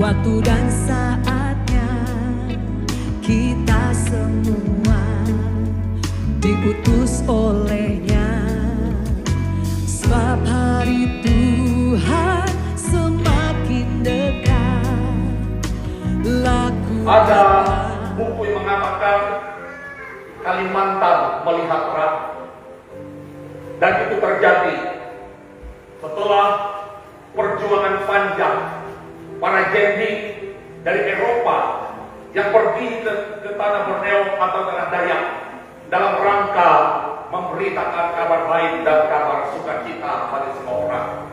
Waktu dan saatnya kita semua diutus olehnya, sebab hari Tuhan semakin dekat. Ada buku yang mengatakan Kalimantan melihat terang, dan itu terjadi setelah perjuangan panjang para jendi dari Eropa yang pergi ke tanah Borneo atau tanah Dayak dalam rangka memberitakan kabar baik dan kabar sukacita pada semua orang.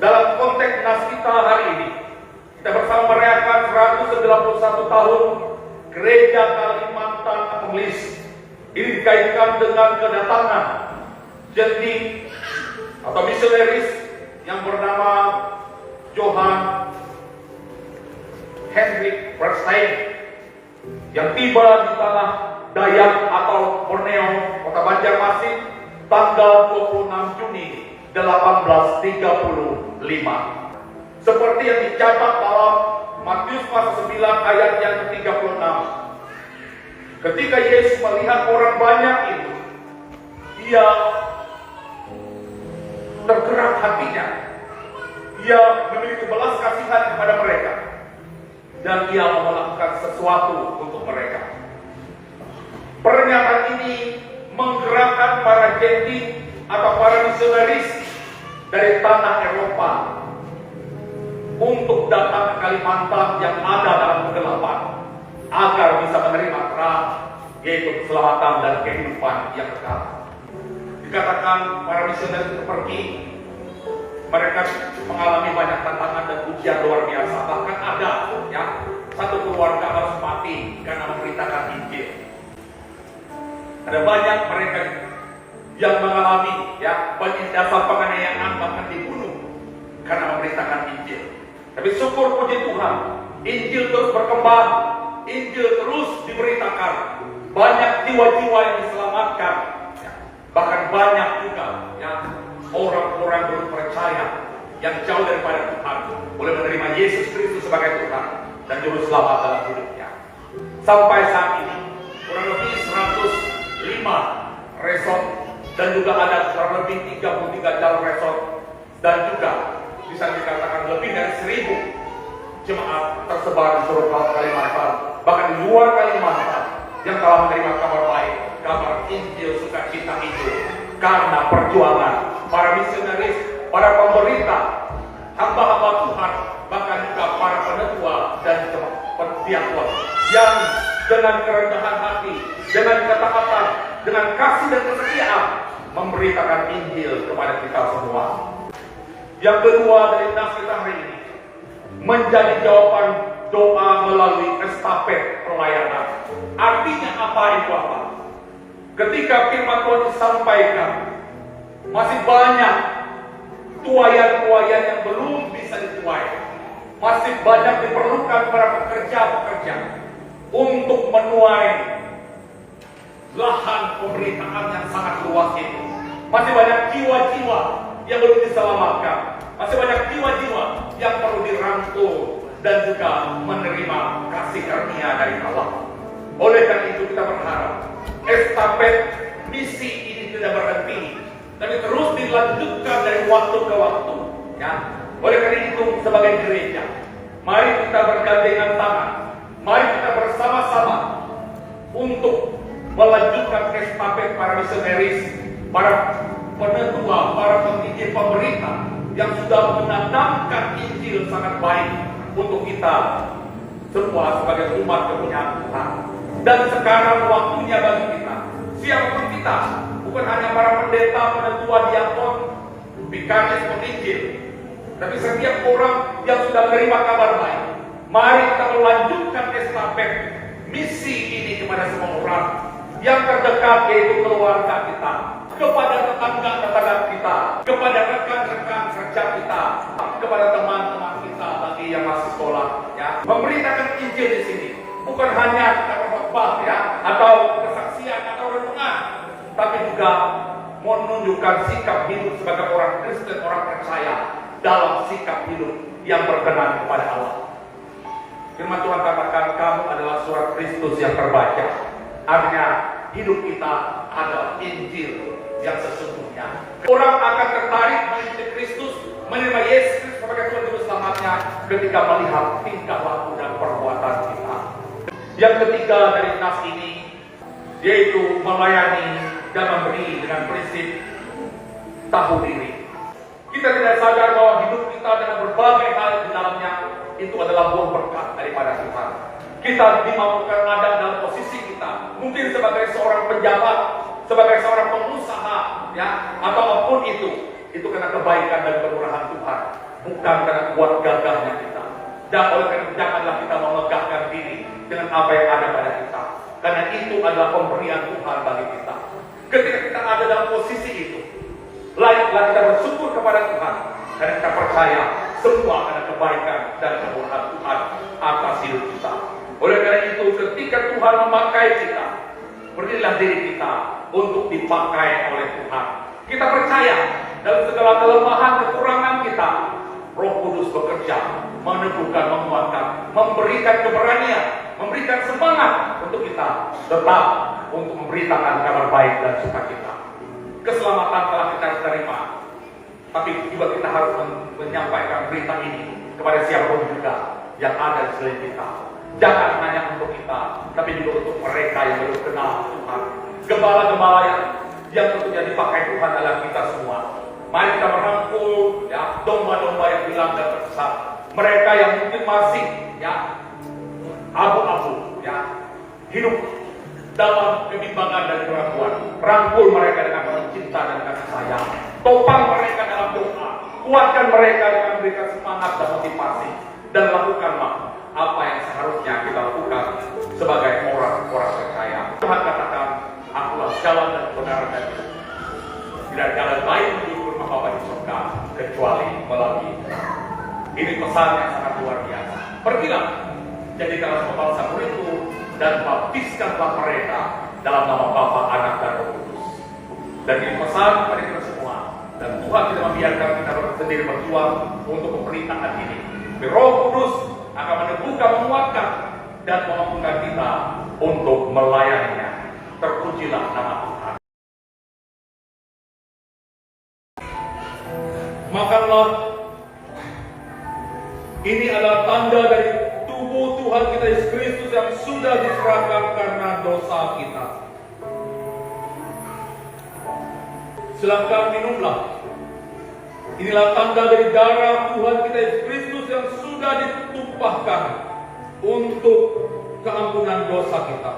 Dalam konteks nas kita hari ini, kita bersama merayakan 191 tahun Gereja Kalimantan Evangelis. Ini dikaitkan dengan kedatangan jendi atau misionaris yang bernama Johann Hendrik Verstein yang tiba di tanah Dayak atau Borneo, Kota Banjarmasin, tanggal 26 Juni 1835. Seperti yang dicatat dalam Matius pasal 9 ayat yang ke-36. Ketika Yesus melihat orang banyak itu, Ia tergerak hatinya. Ia memiliki belas kasihan kepada mereka, dan Ia mau melakukan sesuatu untuk mereka. Pernyataan ini menggerakkan para jendi atau para misionaris dari tanah Eropa untuk datang ke Kalimantan yang ada dalam kegelapan, agar bisa menerima terang, yaitu keselamatan dan kehidupan yang kekal. Dikatakan para misionaris itu pergi, mereka mengalami banyak tantangan dan ujian luar biasa. Bahkan ada satu keluarga harus mati karena memberitakan Injil. Ada banyak mereka yang mengalami dasar penganiayaan, bahkan dibunuh karena memberitakan Injil. Tapi syukur puji Tuhan, Injil terus berkembang, Injil terus diberitakan. Banyak jiwa-jiwa yang diselamatkan, bahkan banyak juga orang-orang baru percaya yang jauh daripada Tuhan boleh menerima Yesus Kristus sebagai Tuhan dan juru selamat dalam hidupnya. Sampai saat ini kurang lebih 105 resort dan juga ada kurang lebih 33 jalur resort, dan juga bisa dikatakan lebih dari 1.000 jemaat tersebar di seluruh Kalimantan, bahkan di luar Kalimantan, yang telah menerima kabar baik, kabar Injil sukacita itu karena perjuangan para misionaris, para pemerintah, hamba-hamba Tuhan, bahkan juga para penetua dan pendiakon yang dengan kerendahan hati, dengan ketaatan, dengan kasih dan kesetiaan memberitakan Injil kepada kita semua. Yang kedua dari nas kita hari ini menjadi jawaban doa melalui estafet pelayanan. Artinya apa itu apa? Ketika firman Tuhan disampaikan, masih banyak tuayan-tuayan yang belum bisa dituai. Masih banyak diperlukan para pekerja-pekerja untuk menuai lahan pemberitaan yang sangat luas itu. Masih banyak jiwa-jiwa yang belum diselamatkan. Masih banyak jiwa-jiwa yang perlu dirangkul dan juga menerima kasih karunia dari Allah. Oleh karena itu kita berharap estafet misi ini tidak berhenti, tapi terus dilanjutkan dari waktu ke waktu. Oleh karena itu sebagai gereja, mari kita bergandengan tangan, mari kita bersama-sama untuk melanjutkan estafet para misionaris, para penetua, para pemimpin pemerintah yang sudah menanamkan Injil sangat baik untuk kita semua sebagai umat kepunyaan Tuhan. Dan sekarang waktunya bagi kita, siapapun kita, bukan hanya para pendeta, penetua, diakon, bikaris, penginjil, tapi setiap orang yang sudah menerima kabar baik, mari kita melanjutkan estafet misi ini kepada semua orang yang terdekat, yaitu keluarga kita, kepada tetangga-tetangga kita, kepada rekan-rekan kerja kita, kepada teman-teman kita bagi yang masih sekolah, memberitakan Injil di sini bukan hanya kita berkhotbah atau kesaksian atau renungan, tapi juga menunjukkan sikap hidup sebagai orang Kristen, orang percaya dalam sikap hidup yang berkenan kepada Allah. Firman Tuhan katakan kamu adalah surat Kristus yang terbaca. Artinya hidup kita adalah Injil yang sesungguhnya. Orang akan tertarik mengikuti Kristus, menerima Yesus Kristus sebagai Tuhan Juru Selamatnya ketika melihat tingkah laku dan perbuatan kita. Yang ketiga dari nas ini yaitu melayani dan memberi dengan prinsip tahu diri. Kita tidak sadar bahwa hidup kita dengan berbagai hal di dalamnya itu adalah buah berkat daripada Tuhan. Kita dimampukan ada dalam posisi kita, mungkin sebagai seorang pejabat, sebagai seorang pengusaha, ya, atau apapun itu karena kebaikan dan kemurahan Tuhan, bukan karena kuat gagahnya kita. Dan oleh karena janganlah kita memegahkan diri dengan apa yang ada pada kita, karena itu adalah pemberian Tuhan bagi kita. Ketika kita ada dalam posisi itu, layaklah kita bersyukur kepada Tuhan, karena kita percaya semua karena kebaikan dan kemurahan Tuhan atas hidup kita. Oleh karena itu, ketika Tuhan memakai kita, berilah diri kita untuk dipakai oleh Tuhan. Kita percaya dalam segala kelemahan, kekurangan kita, Roh Kudus bekerja, meneguhkan, menguatkan, memberikan keberanian, memberikan semangat untuk kita tetap untuk memberitakan kabar baik dan sukacita. Keselamatan telah kita terima, tapi juga kita harus menyampaikan berita ini kepada siapapun juga yang ada di sekeliling kita. Jangan hanya untuk kita, tapi juga untuk mereka yang belum kenal Tuhan. Gembala-gembala yang tentunya dipakai Tuhan adalah kita semua. Mari kita merangkul, ya, domba-domba yang hilang dan tersesat. Mereka yang mungkin masih, ya, abu-abu, ya, hidup dalam kebimbangan dan keraguan. Rangkul mereka dengan penuh cinta dan kasih sayang. Topang mereka dalam doa. Kuatkan mereka dengan memberikan semangat dan motivasi. Dan lakukanlah apa yang seharusnya kita lakukan sebagai orang-orang percaya. Tuhan katakan, akulah jalan dan kebenaran dan hidup. Tidak jalan lain menuju ke rumah Bapa di surga kecuali melalui Dia. Ini pesan yang sangat luar biasa. Pergilah, jadikanlah semua bangsa muridku dan baptiskanlah mereka dalam nama Bapa, Anak dan Roh Kudus. Dan ini pesan kepada kita semua. Dan Tuhan tidak membiarkan kita sendiri berjuang untuk pemerintahan ini. Roh Kudus akan meneguhkan, menguatkan, dan memampukan kita untuk melayaninya. Terpujilah nama Tuhan. Makanlah, ini adalah tanda dari tubuh Tuhan kita Yesus Kristus yang sudah diserahkan karena dosa kita. Silakan minumlah. Inilah tanda dari darah Tuhan kita Yesus Kristus yang sudah ditumpahkan untuk keampunan dosa kita.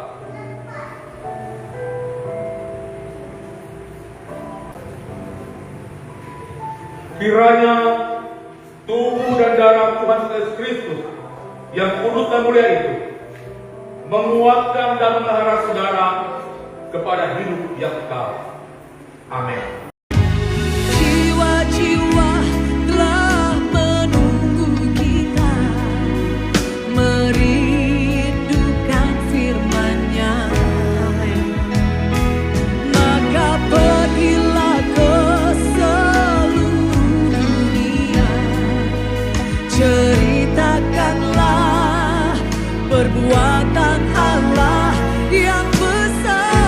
Kiranya tubuh dan darah Tuhan Yesus Kristus yang kudus dan mulia itu menguatkan dan memelihara saudara kepada hidup yang kekal. Amin. Jiwa-jiwa telah menunggu kita, merindukan firman-Nya. Amin. Maka pergilah ke seluruh dunia, ceritakanlah perbuatan Allah yang besar.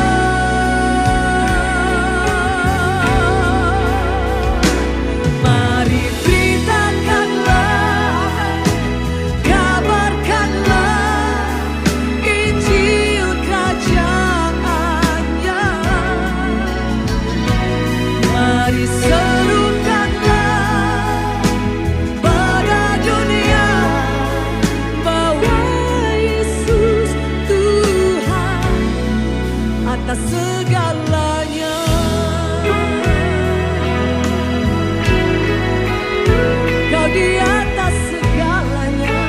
Mari beritakanlah, kabarkanlah Injil kerajaan-Nya. Mari serukanlah pada dunia bahwa Yesus Tuhan atas segalanya. Kau di atas segalanya.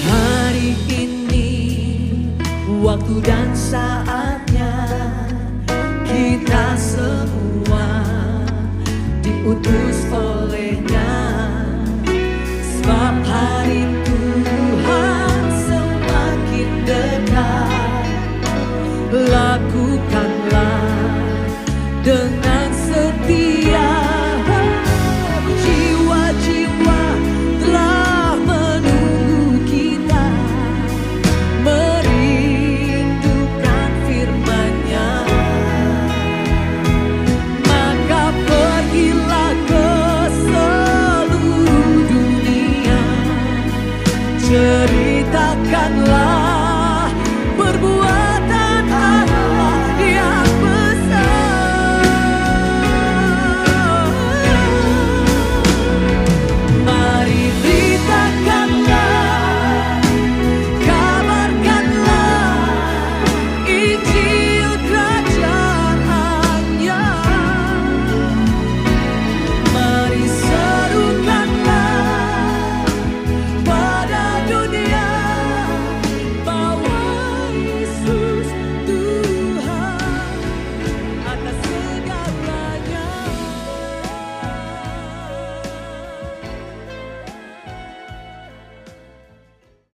Hari ini waktu dan saatnya kita semua diutus